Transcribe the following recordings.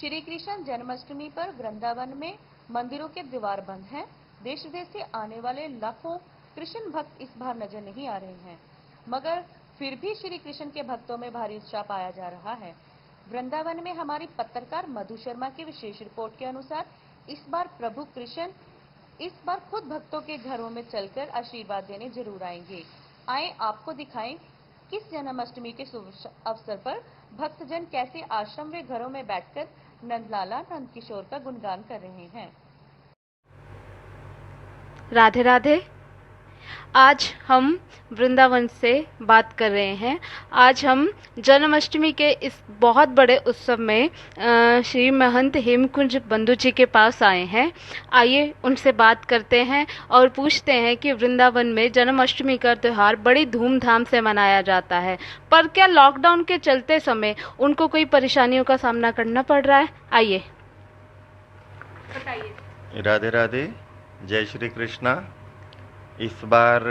श्री कृष्ण जन्माष्टमी पर वृंदावन में मंदिरों के द्वार बंद हैं। देश विदेश से आने वाले लाखों कृष्ण भक्त इस बार नजर नहीं आ रहे हैं, मगर फिर भी श्री कृष्ण के भक्तों में भारी उत्साह पाया जा रहा है। वृंदावन में हमारी पत्रकार मधु शर्मा की विशेष रिपोर्ट के अनुसार इस बार प्रभु कृष्ण खुद भक्तों के घरों में चलकर आशीर्वाद देने जरूर आएंगे। आए आपको दिखाएं किस जन्माष्टमी के शुभ अवसर पर भक्तजन कैसे आश्रम व घरों में बैठकर नंदलाला नंद किशोर का गुणगान कर रहे हैं। राधे राधे। आज हम वृंदावन से बात कर रहे हैं। आज हम जन्माष्टमी के इस बहुत बड़े उत्सव में श्री महंत हेमकुंज बंधु जी के पास आए हैं। आइए उनसे बात करते हैं और पूछते हैं कि वृंदावन में जन्माष्टमी का त्यौहार बड़ी धूमधाम से मनाया जाता है, पर क्या लॉकडाउन के चलते समय उनको कोई परेशानियों का सामना करना पड़ रहा है? आइए बताइए। राधे राधे, जय श्री कृष्णा। इस बार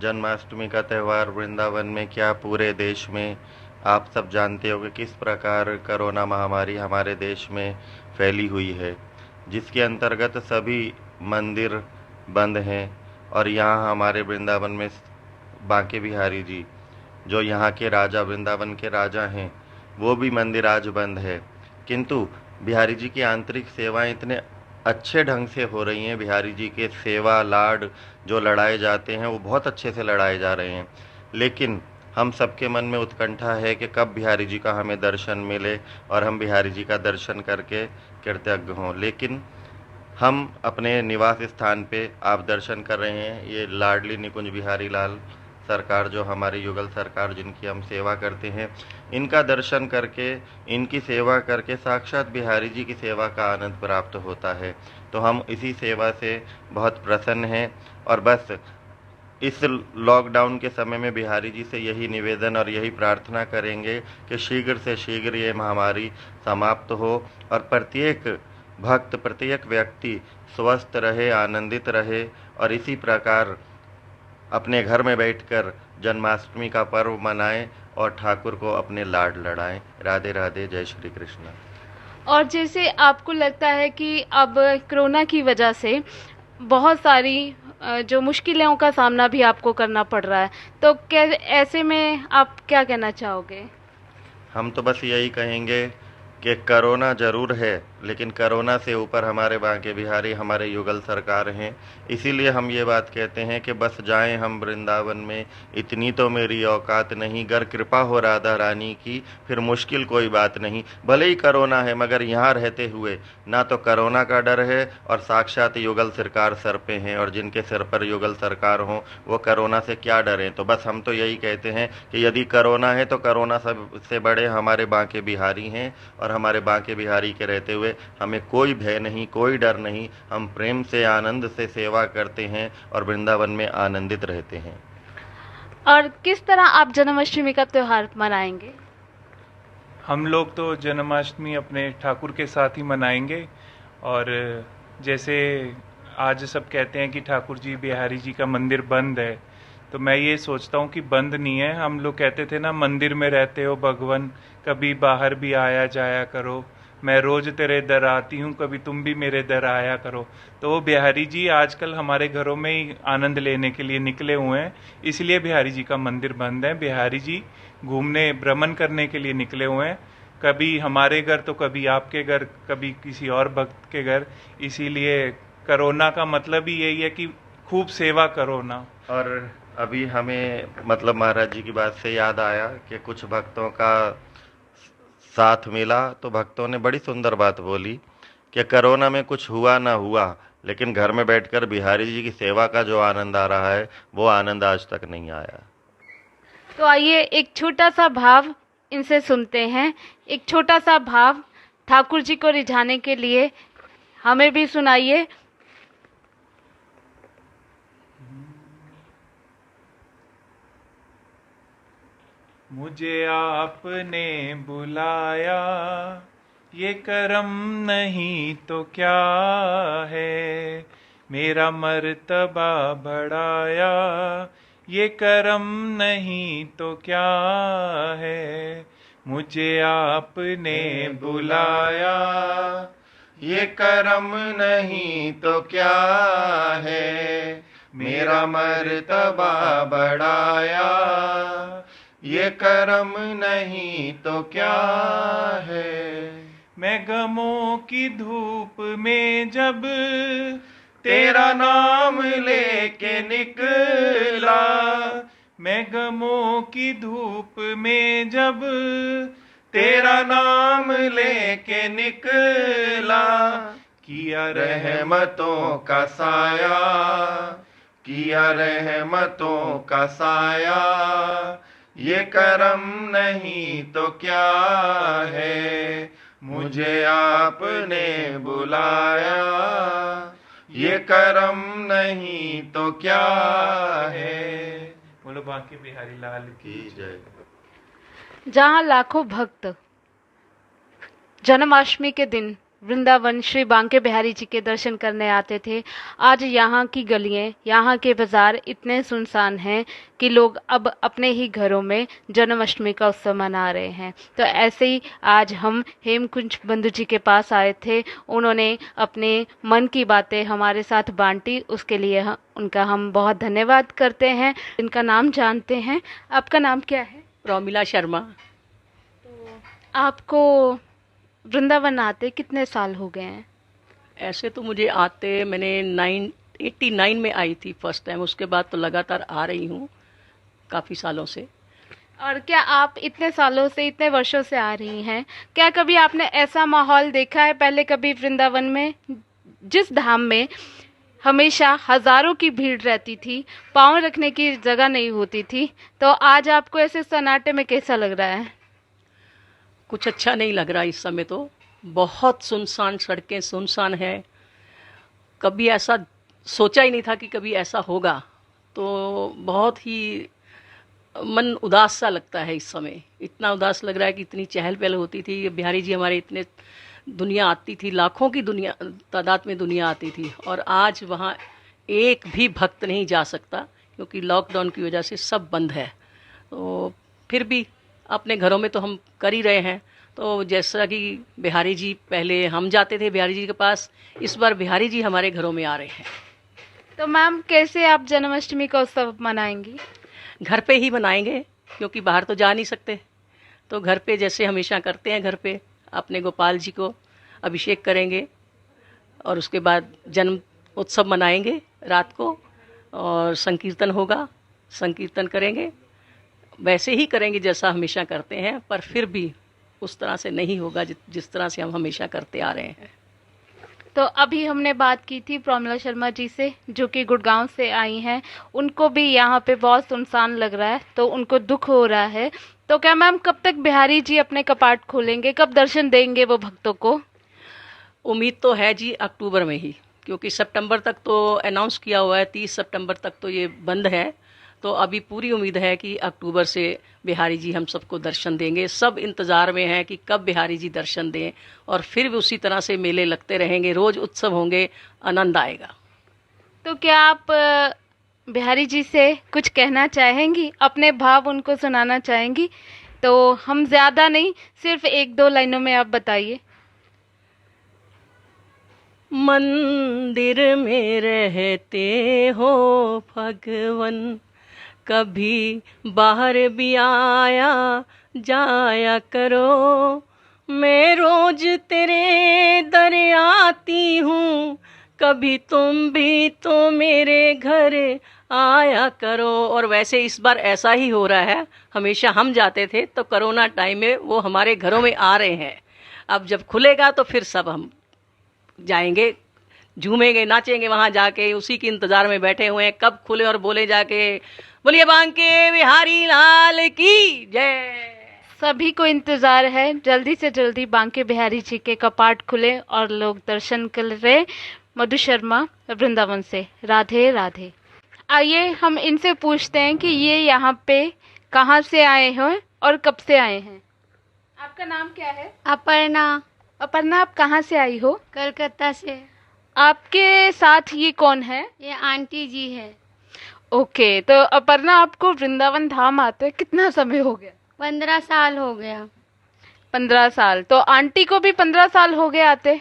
जन्माष्टमी का त्यौहार वृंदावन में क्या पूरे देश में आप सब जानते हो कि किस प्रकार कोरोना महामारी हमारे देश में फैली हुई है, जिसके अंतर्गत सभी मंदिर बंद हैं। और यहाँ हमारे वृंदावन में बांके बिहारी जी, जो यहाँ के राजा, वृंदावन के राजा हैं, वो भी मंदिर आज बंद है। किंतु बिहारी जी की आंतरिक सेवाएं इतने अच्छे ढंग से हो रही हैं। बिहारी जी के सेवा लाड जो लड़ाए जाते हैं वो बहुत अच्छे से लड़ाए जा रहे हैं। लेकिन हम सबके मन में उत्कंठा है कि कब बिहारी जी का हमें दर्शन मिले और हम बिहारी जी का दर्शन करके कृतज्ञ हों। लेकिन हम अपने निवास स्थान पे आप दर्शन कर रहे हैं। ये लाडली निकुंज बिहारी लाल सरकार, जो हमारी युगल सरकार जिनकी हम सेवा करते हैं, इनका दर्शन करके, इनकी सेवा करके साक्षात बिहारी जी की सेवा का आनंद प्राप्त होता है। तो हम इसी सेवा से बहुत प्रसन्न हैं और बस इस लॉकडाउन के समय में बिहारी जी से यही निवेदन और यही प्रार्थना करेंगे कि शीघ्र से शीघ्र ये महामारी समाप्त हो और प्रत्येक भक्त, प्रत्येक व्यक्ति स्वस्थ रहे, आनंदित रहे और इसी प्रकार अपने घर में बैठकर जन्माष्टमी का पर्व मनाएं और ठाकुर को अपने लाड लड़ाएं। राधे राधे, जय श्री कृष्ण। और जैसे आपको लगता है कि अब कोरोना की वजह से बहुत सारी जो मुश्किलों का सामना भी आपको करना पड़ रहा है, तो क्या ऐसे में आप क्या कहना चाहोगे? हम तो बस यही कहेंगे कि कोरोना जरूर है, लेकिन कोरोना से ऊपर हमारे बांके बिहारी, हमारे युगल सरकार हैं। इसीलिए हम ये बात कहते हैं कि बस जाएं हम वृंदावन में, इतनी तो मेरी औकात नहीं, गर कृपा हो राधा रानी की, फिर मुश्किल कोई बात नहीं। भले ही कोरोना है, मगर यहाँ रहते हुए ना तो कोरोना का डर है और साक्षात युगल सरकार सर पे हैं, और जिनके सिर पर युगल सरकार हो वो कोरोना से क्या डरें। तो बस हम तो यही कहते हैं कि यदि कोरोना है तो कोरोना सबसे बड़े हमारे बांके बिहारी हैं, और हमारे बांके बिहारी के रहते हुए हमें कोई भय नहीं, कोई डर नहीं। हम प्रेम से, आनंद से सेवा करते हैं और वृंदावन में आनंदित रहते हैं। और किस तरह आप जन्माष्टमी का त्योहार मनाएंगे? हम लोग तो जन्माष्टमी अपने ठाकुर के साथ ही मनाएंगे। और जैसे आज सब कहते हैं कि ठाकुर जी, बिहारी जी का मंदिर बंद है, तो मैं ये सोचता हूँ कि बंद नहीं है। हम लोग कहते थे ना, मंदिर में रहते हो भगवन, कभी बाहर भी आया जाया करो, मैं रोज तेरे दर आती हूँ, कभी तुम भी मेरे दर आया करो। तो वो बिहारी जी आजकल हमारे घरों में ही आनंद लेने के लिए निकले हुए हैं, इसलिए बिहारी जी का मंदिर बंद है। बिहारी जी घूमने, भ्रमण करने के लिए निकले हुए हैं, कभी हमारे घर तो कभी आपके घर, कभी किसी और भक्त के घर। इसीलिए कोरोना का मतलब ही यही है कि खूब सेवा करो ना। और अभी हमें मतलब महाराज जी की बात से याद आया कि कुछ भक्तों का साथ मिला, तो भक्तों ने बड़ी सुंदर बात बोली कि कोरोना में कुछ हुआ ना हुआ, लेकिन घर में बैठकर बिहारी जी की सेवा का जो आनंद आ रहा है वो आनंद आज तक नहीं आया। तो आइए एक छोटा सा भाव इनसे सुनते हैं। एक छोटा सा भाव ठाकुर जी को रिझाने के लिए हमें भी सुनाइए। मुझे आपने बुलाया, ये करम नहीं तो क्या है, मेरा मर्तबा बढ़ाया, ये करम नहीं तो क्या है। मुझे आपने बुलाया। ये कर्म नहीं तो क्या है, मेरा मर्तबा बढ़ाया। ये कर्म नहीं तो क्या है। मैं गमों की धूप में जब तेरा नाम लेके निकला, मैं गमों की धूप में जब तेरा नाम लेके निकला, किया रहमतों का साया, किया रहमतों का साया। ये कर्म नहीं तो क्या है, मुझे आपने बुलाया। ये कर्म नहीं तो क्या है। बोलो बांके बिहारी लाल की जय। जहाँ लाखों भक्त जन्माष्टमी के दिन वृंदावन श्री बांके बिहारी जी के दर्शन करने आते थे, आज यहाँ की गलियाँ, यहाँ के बाजार इतने सुनसान हैं कि लोग अब अपने ही घरों में जन्माष्टमी का उत्सव मना रहे हैं। तो ऐसे ही आज हम हेमकुंज बंधु जी के पास आए थे, उन्होंने अपने मन की बातें हमारे साथ बांटी, उसके लिए उनका हम बहुत धन्यवाद करते हैं। इनका नाम जानते हैं। आपका नाम क्या है? रोमिला शर्मा। आपको वृंदावन आते कितने साल हो गए हैं? ऐसे तो मुझे आते, मैंने 89 में आई थी फर्स्ट टाइम, उसके बाद तो लगातार आ रही हूँ काफ़ी सालों से। और क्या आप इतने सालों से, इतने वर्षों से आ रही हैं, क्या कभी आपने ऐसा माहौल देखा है पहले कभी वृंदावन में, जिस धाम में हमेशा हजारों की भीड़ रहती थी, पाँव रखने की जगह नहीं होती थी, तो आज आपको ऐसे सन्नाटे में कैसा लग रहा है? कुछ अच्छा नहीं लग रहा इस समय, तो बहुत सुनसान, सड़कें सुनसान है। कभी ऐसा सोचा ही नहीं था कि कभी ऐसा होगा, तो बहुत ही मन उदास सा लगता है इस समय। इतना उदास लग रहा है कि इतनी चहल पहल होती थी, बिहारी जी हमारे इतने, दुनिया आती थी, लाखों की दुनिया तादाद में दुनिया आती थी, और आज वहाँ एक भी भक्त नहीं जा सकता क्योंकि लॉकडाउन की वजह से सब बंद है। तो फिर भी अपने घरों में तो हम कर ही रहे हैं। तो जैसा कि बिहारी जी, पहले हम जाते थे बिहारी जी के पास, इस बार बिहारी जी हमारे घरों में आ रहे हैं। तो मैम, कैसे आप जन्माष्टमी का उत्सव मनाएंगी? घर पे ही मनाएंगे क्योंकि बाहर तो जा नहीं सकते, तो घर पे जैसे हमेशा करते हैं, घर पे अपने गोपाल जी को अभिषेक करेंगे और उसके बाद जन्म उत्सव मनाएंगे रात को, और संकीर्तन होगा, संकीर्तन करेंगे, वैसे ही करेंगे जैसा हमेशा करते हैं, पर फिर भी उस तरह से नहीं होगा जिस तरह से हम हमेशा करते आ रहे हैं। तो अभी हमने बात की थी प्रोमिला शर्मा जी से, जो कि गुड़गांव से आई हैं। उनको भी यहाँ पे बहुत सुनसान लग रहा है, तो उनको दुख हो रहा है। तो क्या मैम, कब तक बिहारी जी अपने कपाट खोलेंगे, कब दर्शन देंगे वो भक्तों को? उम्मीद तो है जी अक्टूबर में ही, क्योंकि सितंबर तक तो अनाउंस किया हुआ है, 30 सितंबर तक तो ये बंद है। तो अभी पूरी उम्मीद है कि अक्टूबर से बिहारी जी हम सबको दर्शन देंगे। सब इंतज़ार में हैं कि कब बिहारी जी दर्शन दें, और फिर भी उसी तरह से मेले लगते रहेंगे, रोज़ उत्सव होंगे, आनंद आएगा। तो क्या आप बिहारी जी से कुछ कहना चाहेंगी, अपने भाव उनको सुनाना चाहेंगी? तो हम ज़्यादा नहीं, सिर्फ 1-2 लाइनों में आप बताइए। मंदिर में रहते हो भगवन, कभी बाहर भी आया जाया करो। मैं रोज तेरे दर आती हूँ, कभी तुम भी तो मेरे घर आया करो। और वैसे इस बार ऐसा ही हो रहा है, हमेशा हम जाते थे तो कोरोना टाइम में वो हमारे घरों में आ रहे हैं। अब जब खुलेगा तो फिर सब हम जाएंगे, झूमेंगे, नाचेंगे वहाँ जाके, उसी के इंतजार में बैठे हुए हैं कब खुले और बोले जाके, बोलिए बांके बिहारी लाल की जय। सभी को इंतजार है, जल्दी से जल्दी बांके बिहारी जी के कपाट खुले और लोग दर्शन कर रहे। मधु शर्मा, वृंदावन से, राधे राधे। आइए हम इनसे पूछते हैं कि ये यहाँ पे कहाँ से आए हैं और कब से आए हैं। आपका नाम क्या है? अपर्णा। अपर्णा, आप कहाँ से आई हो? कलकत्ता से। आपके साथ ये कौन है? ये आंटी जी है। ओके, तो अपर्णा, आपको वृंदावन धाम आते कितना समय हो गया? 15 साल हो गया। 15 साल। तो आंटी को भी 15 साल हो गए आते?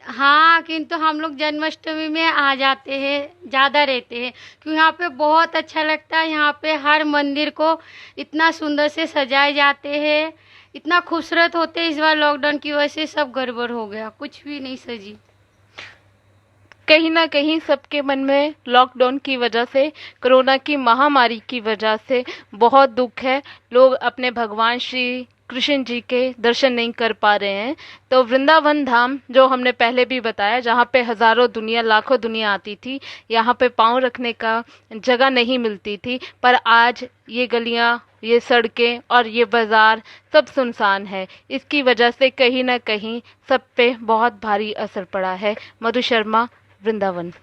हाँ, किंतु हम लोग जन्माष्टमी में आ जाते हैं, ज़्यादा रहते हैं क्योंकि यहाँ पे बहुत अच्छा लगता है। यहाँ पे हर मंदिर को इतना सुंदर से सजाए जाते हैं, इतना खूबसूरत होते हैं। इस बार लॉकडाउन की वजह से सब गड़बड़ हो गया, कुछ भी नहीं सजी। कहीं ना कहीं सबके मन में लॉकडाउन की वजह से, कोरोना की महामारी की वजह से बहुत दुख है। लोग अपने भगवान श्री कृष्ण जी के दर्शन नहीं कर पा रहे हैं। तो वृंदावन धाम, जो हमने पहले भी बताया, जहाँ पे हजारों दुनिया, लाखों दुनिया आती थी, यहाँ पे पाँव रखने का जगह नहीं मिलती थी। पर आज ये गलियाँ, ये सड़कें और ये बाजार सब सुनसान है। इसकी वजह से कहीं ना कहीं सब पे बहुत भारी असर पड़ा है। मधु शर्मा, वृंदावन।